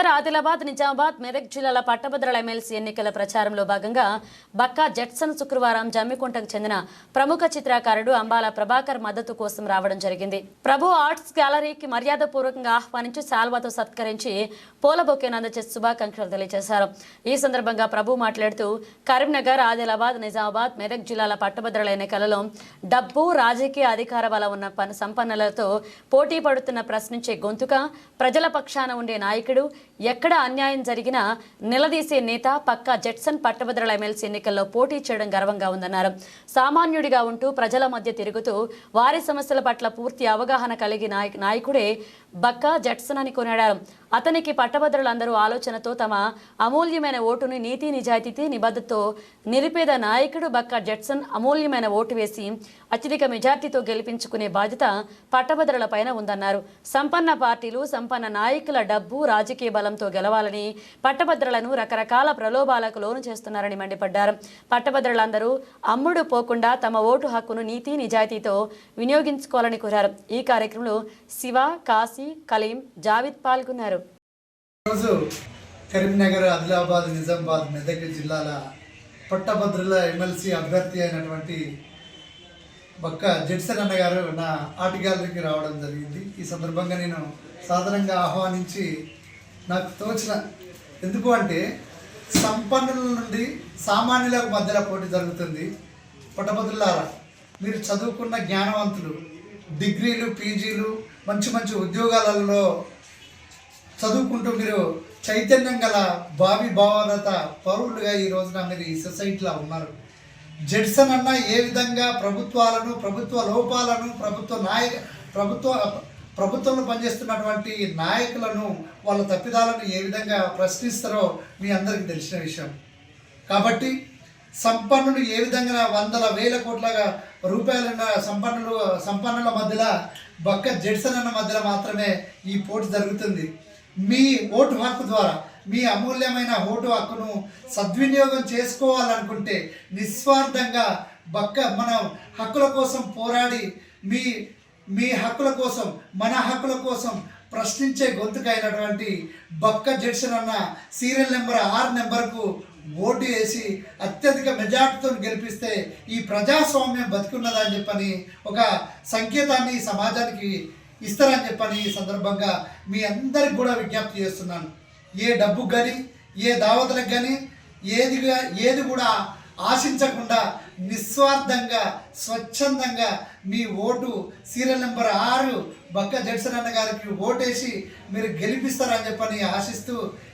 కరీంనగర్, ఆదిలాబాద్, నిజామాబాద్, మెదక్ జిల్లాల పట్టభద్రుల ఎమ్మెల్సీ ఎన్నికల ప్రచారంలో భాగంగా బక్కా జెట్సన్ శుక్రవారం జమ్మికుంటకు చెందిన ప్రముఖ చిత్రకారుడు అంబాల ప్రభాకర్ మద్దతు కోసం రావడం జరిగింది. ప్రభు ఆర్ట్స్ గ్యాలరీకి మర్యాదపూర్వకంగా ఆహ్వానించి శాల్వాతో సత్కరించి పూల బొకేను అందజేసి శుభాకాంక్షలు తెలియజేశారు. ఈ సందర్భంగా ప్రభు మాట్లాడుతూ కరీంనగర్, ఆదిలాబాద్, నిజామాబాద్, మెదక్ జిల్లాల పట్టభద్రుల ఎన్నికలలో డబ్బు, రాజకీయ అధికార బలం ఉన్న సంపన్నులతో పోటీ పడుతున్న ప్రశ్నించే గొంతుక, ప్రజల పక్షాన ఉండే నాయకుడు, ఎక్కడ అన్యాయం జరిగినా నిలదీసే నేత పక్కా జెట్సన్ పట్టభద్రుల ఎమ్మెల్సీ ఎన్నికల్లో పోటీ చేయడం గర్వంగా ఉందన్నారు. సామాన్యుడిగా ఉంటూ ప్రజల మధ్య తిరుగుతూ వారి సమస్యల పట్ల పూర్తి అవగాహన కలిగిన నాయకుడే బక్కా జెట్సన్ అని కొనియాడారు. అతనికి పట్టభద్రులందరూ ఆలోచనతో తమ అమూల్యమైన ఓటుని నీతి నిజాయితీ నిబద్ధతతో నిరుపేద నాయకుడు బక్కా జెట్సన్ అమూల్యమైన ఓటు వేసి అత్యధిక మెజార్టీతో గెలిపించుకునే బాధ్యత పట్టభద్రుల పైన ఉందన్నారు. సంపన్న పార్టీలు, సంపన్న నాయకుల డబ్బు, రాజకీయ బలంతో గెలవాలని పట్టభద్రులను రకరకాల ప్రలోభాలకు లోను చేస్తున్నారని మండిపడ్డారు. పట్టభద్రులందరూ అమ్ముడు పోకుండా తమ ఓటు హక్కును నీతి నిజాయితీతో వినియోగించుకోవాలని కోరారు. ఈ కార్యక్రమంలో శివ, కాశీ, కలీం, జావిద్ పాల్గొన్నారు. ఈరోజు కరీంనగర్, ఆదిలాబాద్, నిజామాబాద్, మెదక్ జిల్లాల పట్టభద్రుల ఎమ్మెల్సీ అభ్యర్థి అయినటువంటి బక్కా జెట్సన్ అన్న గారు నా ఆర్ట్ గ్యాలరీకి రావడం జరిగింది. ఈ సందర్భంగా నేను సాధారణంగా ఆహ్వానించి నాకు తోచిన, ఎందుకు అంటే సంపన్నుల నుండి సామాన్యుల మధ్యలో పోటీ జరుగుతుంది. పట్టభద్రులారా, మీరు చదువుకున్న జ్ఞానవంతులు, డిగ్రీలు, పీజీలు, మంచి మంచి ఉద్యోగాలలో చదువుకుంటూ మీరు చైతన్యం గల భావి భావనత పౌరులుగా ఈ రోజున మీరు ఈ సొసైటీలో ఉన్నారు. జెట్సన్ అన్న ఏ విధంగా ప్రభుత్వాలను, ప్రభుత్వ లోపాలను, ప్రభుత్వంలో పనిచేస్తున్నటువంటి నాయకులను, వాళ్ళ తప్పిదాలను ఏ విధంగా ప్రశ్నిస్తారో మీ అందరికీ తెలిసిన విషయం. కాబట్టి సంపన్నులు ఏ విధంగా వందల వేల కోట్ల రూపాయలున్న సంపన్నుల మధ్యలో బక్కా జెట్సన్ అన్న మధ్యలో మాత్రమే ఈ పోటీ జరుగుతుంది. మీ ఓటు హక్కు ద్వారా మీ అమూల్యమైన ఓటు హక్కును సద్వినియోగం చేసుకోవాలనుకుంటే నిస్వార్థంగా మన హక్కుల కోసం పోరాడి మీ హక్కుల కోసం, మన హక్కుల కోసం ప్రశ్నించే గొంతుకైనటువంటి బక్కా జెట్సన్ అన్న సీరియల్ నెంబర్ 6 నెంబర్కు ఓటు వేసి అత్యధిక మెజార్టీతో గెలిపిస్తే ఈ ప్రజాస్వామ్యం బతుకున్నదని చెప్పని ఒక సంకేతాన్ని సమాజానికి ఇస్తారని చెప్పని ఈ సందర్భంగా మీ అందరికి కూడా విజ్ఞప్తి చేస్తున్నాను. ఏ డబ్బుకు కానీ, ఏ దావతులకు కానీ ఏది కూడా ఆశించకుండా నిస్వార్థంగా, స్వచ్ఛందంగా మీ ఓటు సీరియల్ నెంబర్ 6 బక్కా జెట్సన్ అన్న గారికి ఓటేసి మీరు గెలిపిస్తారని చెప్పని ఆశిస్తూ